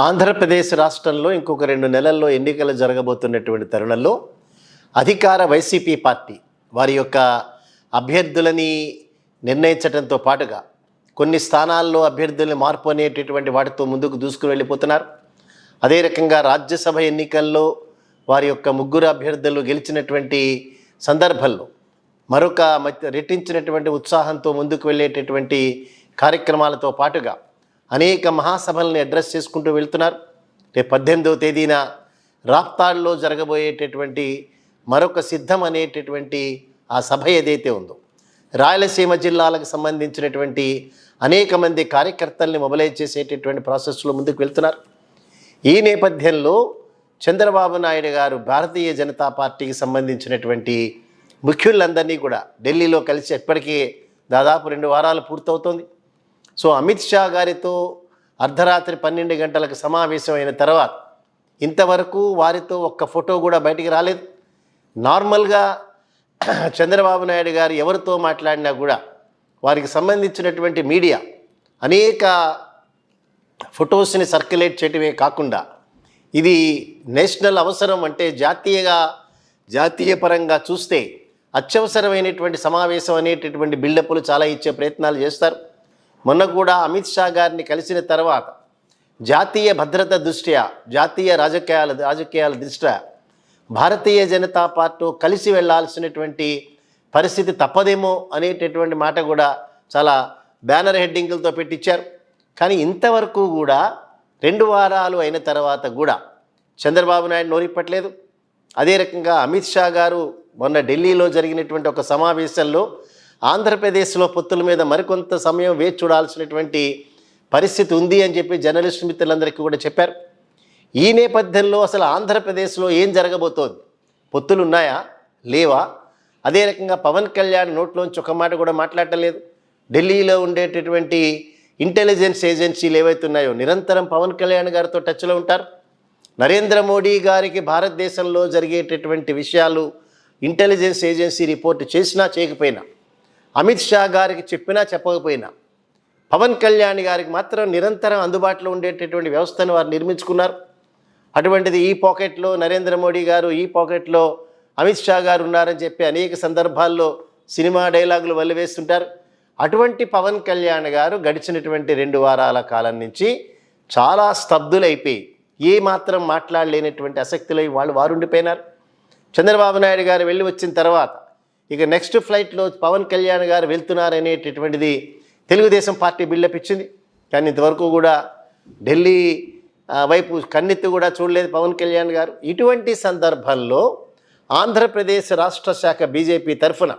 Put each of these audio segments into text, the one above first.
ఆంధ్రప్రదేశ్ రాష్ట్రంలో ఇంకొక 2 నెలల్లో ఎన్నికలు జరగబోతున్నటువంటి తరుణంలో అధికార వైసీపీ పార్టీ వారి యొక్క అభ్యర్థులని నిర్ణయించడంతో పాటుగా కొన్ని స్థానాల్లో అభ్యర్థుల్ని మార్పు అనేటటువంటి వాటితో ముందుకు దూసుకుని వెళ్ళిపోతున్నారు. అదే రకంగా రాజ్యసభ ఎన్నికల్లో వారి యొక్క ముగ్గురు అభ్యర్థులు గెలిచినటువంటి సందర్భంలో మరొక రెట్టించినటువంటి ఉత్సాహంతో ముందుకు వెళ్ళేటటువంటి కార్యక్రమాలతో పాటుగా అనేక మహాసభల్ని అడ్రస్ చేసుకుంటూ వెళ్తున్నారు. రేపు 18వ తేదీన రాప్తాడ్లో జరగబోయేటటువంటి మరొక సిద్ధం అనేటటువంటి ఆ సభ ఏదైతే ఉందో రాయలసీమ జిల్లాలకు సంబంధించినటువంటి అనేక మంది కార్యకర్తల్ని మొబలైజ్ చేసేటటువంటి ప్రాసెస్లో ముందుకు వెళ్తున్నారు. ఈ నేపథ్యంలో చంద్రబాబు నాయుడు గారు భారతీయ జనతా పార్టీకి సంబంధించినటువంటి ముఖ్యులందరినీ కూడా ఢిల్లీలో కలిసి ఎప్పటికీ దాదాపు 2 వారాలు పూర్తవుతోంది. సో అమిత్ షా గారితో అర్ధరాత్రి 12 గంటలకు సమావేశం అయిన తర్వాత ఇంతవరకు వారితో ఒక్క ఫోటో కూడా బయటికి రాలేదు. నార్మల్గా చంద్రబాబు నాయుడు గారు ఎవరితో మాట్లాడినా కూడా వారికి సంబంధించినటువంటి మీడియా అనేక ఫొటోస్ని సర్క్యులేట్ చేయటమే కాకుండా ఇది నేషనల్ అవసరం అంటే జాతీయ పరంగా చూస్తే అత్యవసరమైనటువంటి సమావేశం అనేటటువంటి బిల్డప్లు చాలా ఇచ్చే ప్రయత్నాలు చేస్తారు. మొన్న కూడా అమిత్ షా గారిని కలిసిన తర్వాత జాతీయ భద్రత దృష్ట్యా జాతీయ రాజకీయాల దృష్ట్యా భారతీయ జనతా పార్టీ కలిసి వెళ్లాల్సినటువంటి పరిస్థితి తప్పదేమో అనేటటువంటి మాట కూడా చాలా బ్యానర్ హెడ్డింగులతో పెట్టించారు. కానీ ఇంతవరకు కూడా 2 వారాలు అయిన తర్వాత కూడా చంద్రబాబు నాయుడు నోరిప్పట్లేదు. అదే రకంగా అమిత్ షా గారు మొన్న ఢిల్లీలో జరిగినటువంటి ఒక సమావేశంలో ఆంధ్రప్రదేశ్లో పొత్తుల మీద మరికొంత సమయం వేచి చూడాల్సినటువంటి పరిస్థితి ఉంది అని చెప్పి జర్నలిస్టు మిత్రులందరికీ కూడా చెప్పారు. ఈ నేపథ్యంలో అసలు ఆంధ్రప్రదేశ్లో ఏం జరగబోతోంది, పొత్తులు ఉన్నాయా లేవా, అదే రకంగా పవన్ కళ్యాణ్ నోట్లోంచి ఒక మాట కూడా మాట్లాడలేదు. ఢిల్లీలో ఉండేటటువంటి ఇంటెలిజెన్స్ ఏజెన్సీలు ఏవైతే ఉన్నాయో నిరంతరం పవన్ కళ్యాణ్ గారితో టచ్లో ఉంటారు. నరేంద్ర మోడీ గారికి భారతదేశంలో జరిగేటటువంటి విషయాలు ఇంటెలిజెన్స్ ఏజెన్సీ రిపోర్ట్ చేసినా చేయకపోయినా, అమిత్ షా గారికి చెప్పినా చెప్పకపోయినా పవన్ కళ్యాణ్ గారికి మాత్రం నిరంతరం అందుబాటులో ఉండేటటువంటి వ్యవస్థను వారు నిర్మించుకున్నారు. అటువంటిది ఈ పాకెట్లో నరేంద్ర మోడీ గారు, ఈ పాకెట్లో అమిత్ షా గారు ఉన్నారని చెప్పి అనేక సందర్భాల్లో సినిమా డైలాగులు వల్లివేస్తుంటారు. అటువంటి పవన్ కళ్యాణ్ గారు గడిచినటువంటి 2 వారాల కాలం నుంచి చాలా స్తబ్దులైపోయి ఏ మాత్రం మాట్లాడలేనటువంటి ఆసక్తిలో వారు ఉండిపోయినారు. చంద్రబాబు నాయుడు గారు వెళ్ళి వచ్చిన తర్వాత ఇక నెక్స్ట్ ఫ్లైట్లో పవన్ కళ్యాణ్ గారు వెళ్తున్నారనేటటువంటిది తెలుగుదేశం పార్టీ బిల్డప్ ఇచ్చింది. కానీ ఇంతవరకు కూడా ఢిల్లీ వైపు కన్నెత్తి కూడా చూడలేదు పవన్ కళ్యాణ్ గారు. ఇటువంటి సందర్భంలో ఆంధ్రప్రదేశ్ రాష్ట్ర శాఖ బీజేపీ తరఫున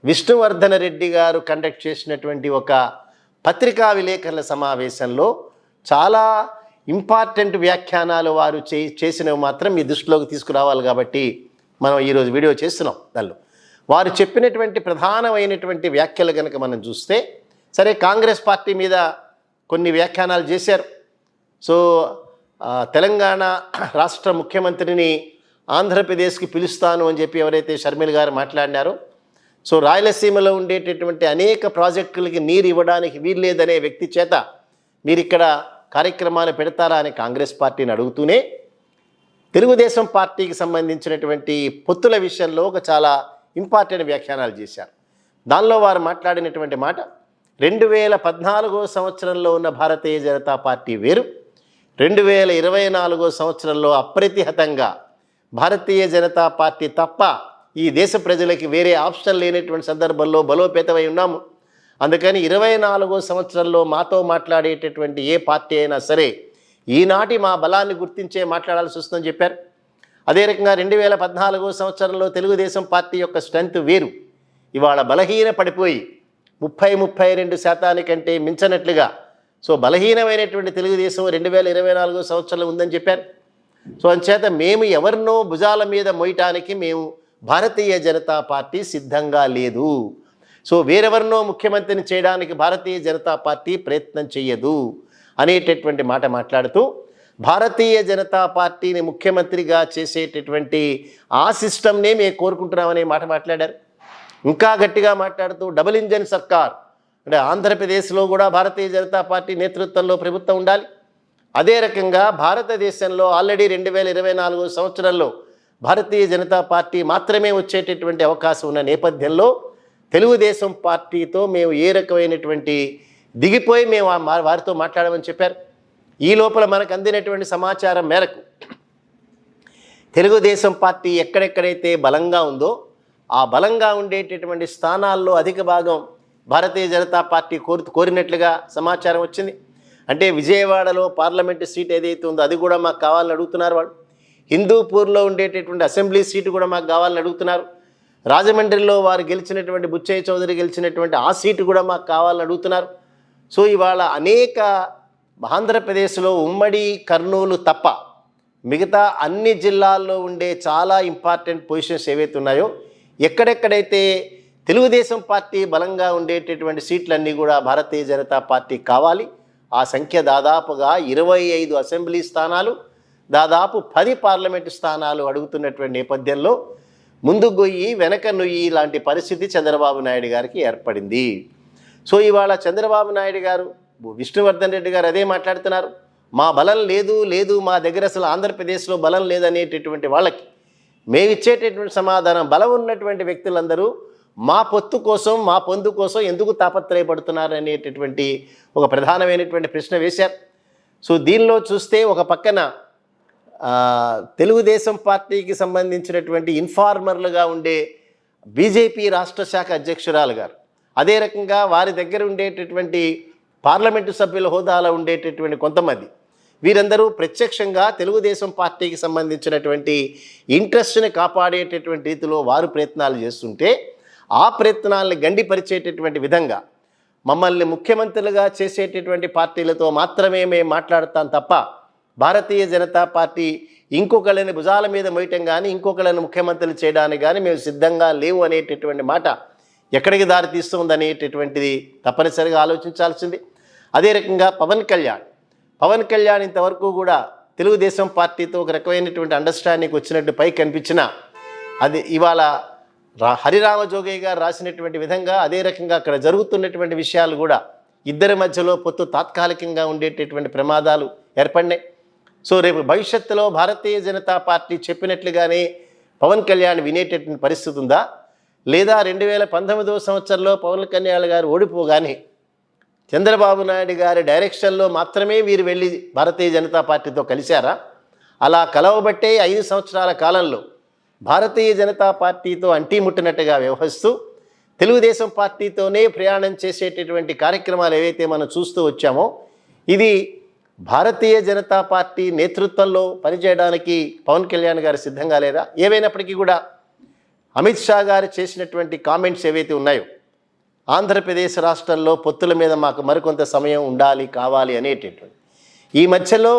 విష్ణువర్ధన రెడ్డి గారు కండక్ట్ చేసినటువంటి ఒక పత్రికా విలేకరుల సమావేశంలో చాలా ఇంపార్టెంట్ వ్యాఖ్యానాలు వారు చేసినవి మాత్రం మీ దృష్టిలోకి తీసుకురావాలి కాబట్టి మనం ఈరోజు వీడియో చేస్తున్నాం. దానిలో వారు చెప్పినటువంటి ప్రధానమైనటువంటి వ్యాఖ్యలు కనుక మనం చూస్తే, సరే కాంగ్రెస్ పార్టీ మీద కొన్ని వ్యాఖ్యానాలు చేశారు. సో తెలంగాణ రాష్ట్ర ముఖ్యమంత్రిని ఆంధ్రప్రదేశ్కి పిలుస్తాను అని చెప్పి ఎవరైతే షర్మిల గారు మాట్లాడినారో, సో రాయలసీమలో ఉండేటటువంటి అనేక ప్రాజెక్టులకి నీరు ఇవ్వడానికి వీల్లేదనే వ్యక్తి చేత మీరు ఇక్కడ కార్యక్రమాలు పెడతారా అని కాంగ్రెస్ పార్టీని అడుగుతూనే తెలుగుదేశం పార్టీకి సంబంధించినటువంటి పొత్తుల విషయంలో ఒక చాలా ఇంపార్టెంట్ వ్యాఖ్యానాలు చేశారు. దానిలో వారు మాట్లాడినటువంటి మాట 2014 సంవత్సరంలో ఉన్న భారతీయ జనతా పార్టీ వేరు, 2024 సంవత్సరంలో అప్రతిహతంగా భారతీయ జనతా పార్టీ తప్ప ఈ దేశ ప్రజలకి వేరే ఆప్షన్ లేనటువంటి సందర్భంలో బలోపేతమై ఉన్నాము. అందుకని 24 సంవత్సరంలో మాతో మాట్లాడేటటువంటి ఏ పార్టీ అయినా సరే ఈనాటి మా బలాన్ని గుర్తించే మాట్లాడాల్సి వస్తుందని చెప్పారు. అదే రకంగా 2014 సంవత్సరంలో తెలుగుదేశం పార్టీ యొక్క స్ట్రెంత్ వేరు, ఇవాళ బలహీన పడిపోయి 30-32% కంటే మించనట్లుగా సో బలహీనమైనటువంటి తెలుగుదేశం 2024 సంవత్సరంలో ఉందని చెప్పారు. సో అందుచేత మేము ఎవరినో భుజాల మీద మోయటానికి మేము భారతీయ జనతా పార్టీ సిద్ధంగా లేదు. సో వేరెవరినో ముఖ్యమంత్రిని చేయడానికి భారతీయ జనతా పార్టీ ప్రయత్నం చేయదు అనేటటువంటి మాట మాట్లాడుతూ భారతీయ జనతా పార్టీని ముఖ్యమంత్రిగా చేసేటటువంటి ఆ సిస్టమ్నే మేము కోరుకుంటున్నామనే మాట మాట్లాడారు. ఇంకా గట్టిగా మాట్లాడుతూ డబుల్ ఇంజన్ సర్కార్ అంటే ఆంధ్రప్రదేశ్లో కూడా భారతీయ జనతా పార్టీ నేతృత్వంలో ప్రభుత్వం ఉండాలి. అదే రకంగా భారతదేశంలో ఆల్రెడీ 2024 సంవత్సరంలో భారతీయ జనతా పార్టీ మాత్రమే వచ్చేటటువంటి అవకాశం ఉన్న నేపథ్యంలో తెలుగుదేశం పార్టీతో మేము ఏ రకమైనటువంటి దిగిపోయి మేము వారితో మాట్లాడమని చెప్పారు. ఈ లోపల మనకు అందినటువంటి సమాచారం మేరకు తెలుగుదేశం పార్టీ ఎక్కడెక్కడైతే బలంగా ఉందో ఆ బలంగా ఉండేటటువంటి స్థానాల్లో అధిక భాగం భారతీయ జనతా పార్టీ కోరినట్లుగా సమాచారం వచ్చింది. అంటే విజయవాడలో పార్లమెంటు సీట్ ఏదైతే ఉందో అది కూడా మాకు కావాలని అడుగుతున్నారు వాళ్ళు. హిందూపూర్లో ఉండేటటువంటి అసెంబ్లీ సీటు కూడా మాకు కావాలని అడుగుతున్నారు. రాజమండ్రిలో వారు గెలిచినటువంటి బుచ్చయ్య చౌదరి గెలిచినటువంటి ఆ సీటు కూడా మాకు కావాలని అడుగుతున్నారు. సో ఇవాళ అనేక ఆంధ్రప్రదేశ్లో ఉమ్మడి కర్నూలు తప్ప మిగతా అన్ని జిల్లాల్లో ఉండే చాలా ఇంపార్టెంట్ పొజిషన్స్ ఏవైతే ఉన్నాయో ఎక్కడెక్కడైతే తెలుగుదేశం పార్టీ బలంగా ఉండేటటువంటి సీట్లన్నీ కూడా భారతీయ జనతా పార్టీ కావాలి. ఆ సంఖ్య దాదాపుగా 25 అసెంబ్లీ స్థానాలు, దాదాపు 10 పార్లమెంటు స్థానాలు అడుగుతున్నటువంటి నేపథ్యంలో ముందు గొయ్యి వెనక నొయ్యి లాంటి పరిస్థితి చంద్రబాబు నాయుడు గారికి ఏర్పడింది. సో ఇవాళ చంద్రబాబు నాయుడు గారు, విష్ణువర్ధన్ రెడ్డి గారు అదే మాట్లాడుతున్నారు. మా బలం లేదు మా దగ్గర అసలు ఆంధ్రప్రదేశ్లో బలం లేదనేటటువంటి వాళ్ళకి మేమిచ్చేటటువంటి సమాధానం, బలం ఉన్నటువంటి వ్యక్తులందరూ మా పొత్తు కోసం మా పొందు కోసం ఎందుకు తాపత్రయపడుతున్నారు అనేటటువంటి ఒక ప్రధానమైనటువంటి ప్రశ్న వేశారు. సో దీనిలో చూస్తే ఒక పక్కన తెలుగుదేశం పార్టీకి సంబంధించినటువంటి ఇన్ఫార్మర్లుగా ఉండే బీజేపీ రాష్ట్ర శాఖ అధ్యక్షురాలు గారు, అదే రకంగా వారి దగ్గర ఉండేటటువంటి పార్లమెంటు సభ్యుల హోదాలో ఉండేటటువంటి కొంతమంది, వీరందరూ ప్రత్యక్షంగా తెలుగుదేశం పార్టీకి సంబంధించినటువంటి ఇంట్రెస్ట్ని కాపాడేటటువంటి రీతిలో వారు ప్రయత్నాలు చేస్తుంటే ఆ ప్రయత్నాలను గండిపరిచేటటువంటి విధంగా మమ్మల్ని ముఖ్యమంత్రులుగా చేసేటటువంటి పార్టీలతో మాత్రమే మేము మాట్లాడతాం తప్ప భారతీయ జనతా పార్టీ ఇంకొకళ్ళని భుజాల మీద మోయటం కానీ ఇంకొకళ్ళని ముఖ్యమంత్రులు చేయడానికి కానీ మేము సిద్ధంగా లేవు అనేటటువంటి మాట ఎక్కడికి దారి తీస్తుంది అనేటటువంటిది తప్పనిసరిగా ఆలోచించాల్సింది. అదే రకంగా పవన్ కళ్యాణ్ ఇంతవరకు కూడా తెలుగుదేశం పార్టీతో ఒక రకమైనటువంటి అండర్స్టాండింగ్ వచ్చినట్టు పై కనిపించిన అది ఇవాళ హరిరామ జోగయ్య గారు రాసినటువంటి విధంగా అదే రకంగా అక్కడ జరుగుతున్నటువంటి విషయాలు కూడా ఇద్దరి మధ్యలో పొత్తు తాత్కాలికంగా ఉండేటటువంటి ప్రమాదాలు ఏర్పడినాయి. సో రేపు భవిష్యత్తులో భారతీయ జనతా పార్టీ చెప్పినట్లుగానే పవన్ కళ్యాణ్ వినేటటువంటి పరిస్థితి ఉందా, లేదా 2019 సంవత్సరంలో పవన్ కళ్యాణ్ గారు ఓడిపోగానే చంద్రబాబు నాయుడు గారి డైరెక్షన్లో మాత్రమే వీరు వెళ్ళి భారతీయ జనతా పార్టీతో కలిశారా? అలా కలవబట్టే 5 సంవత్సరాల కాలంలో భారతీయ జనతా పార్టీతో అంటీముట్టినట్టుగా వ్యవహరిస్తూ తెలుగుదేశం పార్టీతోనే ప్రయాణం చేసేటటువంటి కార్యక్రమాలు ఏవైతే మనం చూస్తూ వచ్చామో ఇది భారతీయ జనతా పార్టీ నేతృత్వంలో పనిచేయడానికి పవన్ కళ్యాణ్ గారు సిద్ధంగా లేదా? ఏవైనప్పటికీ కూడా అమిత్ షా గారు చేసినటువంటి కామెంట్స్ ఏవైతే ఉన్నాయో ఆంధ్రప్రదేశ్ రాష్ట్రంలో పొత్తుల మీద మాకు మరికొంత సమయం ఉండాలి కావాలి అనేటటువంటి ఈ మధ్యలో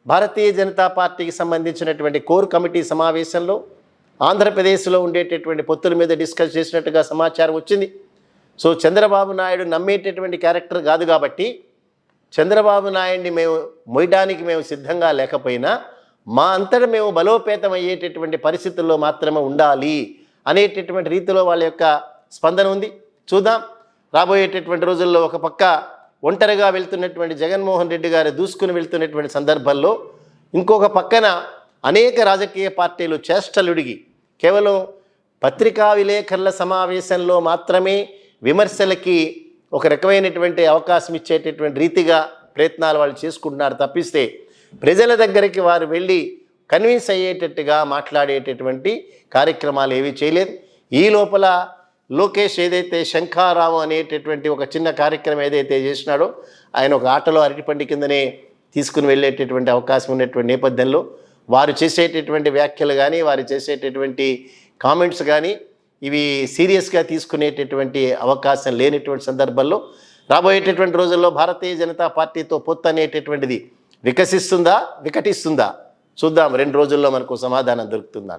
భారతీయ జనతా పార్టీకి సంబంధించినటువంటి కోర్ కమిటీ సమావేశంలో ఆంధ్రప్రదేశ్లో ఉండేటటువంటి పొత్తుల మీద డిస్కస్ చేసినట్టుగా సమాచారం వచ్చింది. సో చంద్రబాబు నాయుడు నమ్మేటటువంటి క్యారెక్టర్ కాదు కాబట్టి చంద్రబాబు నాయుడిని మేము మొయ్యడానికి మేము సిద్ధంగా లేకపోయినా మా అంతటా మేము బలోపేతం అయ్యేటటువంటి పరిస్థితుల్లో మాత్రమే ఉండాలి అనేటటువంటి రీతిలో వాళ్ళ యొక్క స్పందన ఉంది. చూద్దాం రాబోయేటటువంటి రోజుల్లో ఒక పక్క ఒంటరిగా వెళ్తున్నటువంటి జగన్మోహన్ రెడ్డి గారు దూసుకుని వెళ్తున్నటువంటి సందర్భంలో ఇంకొక పక్కన అనేక రాజకీయ పార్టీలు చేష్టలుడిగి కేవలం పత్రికా విలేకరుల సమావేశంలో మాత్రమే విమర్శలకి ఒక రకమైనటువంటి అవకాశం ఇచ్చేటటువంటి రీతిగా ప్రయత్నాలు వాళ్ళు చేసుకుంటున్నారు తప్పిస్తే ప్రజల దగ్గరికి వారు వెళ్ళి కన్విన్స్ అయ్యేటట్టుగా మాట్లాడేటటువంటి కార్యక్రమాలు ఏవీ చేయలేదు. ఈ లోపల లోకేష్ ఏదైతే శంఖారావం అనేటటువంటి ఒక చిన్న కార్యక్రమం ఏదైతే చేసినాడో ఆయన ఒక ఆటలో అరటిపండి కిందనే తీసుకుని వెళ్ళేటటువంటి అవకాశం ఉన్నటువంటి నేపథ్యంలో వారు చేసేటటువంటి వ్యాఖ్యలు కానీ వారు చేసేటటువంటి కామెంట్స్ కానీ ఇవి సీరియస్గా తీసుకునేటటువంటి అవకాశం లేనటువంటి సందర్భంలో రాబోయేటటువంటి రోజుల్లో భారతీయ జనతా పార్టీతో పొత్తు అనేటటువంటిది వికటిస్తుందా చూద్దాం. 2 రోజుల్లో మనకు సమాధానం దొరుకుతుందా.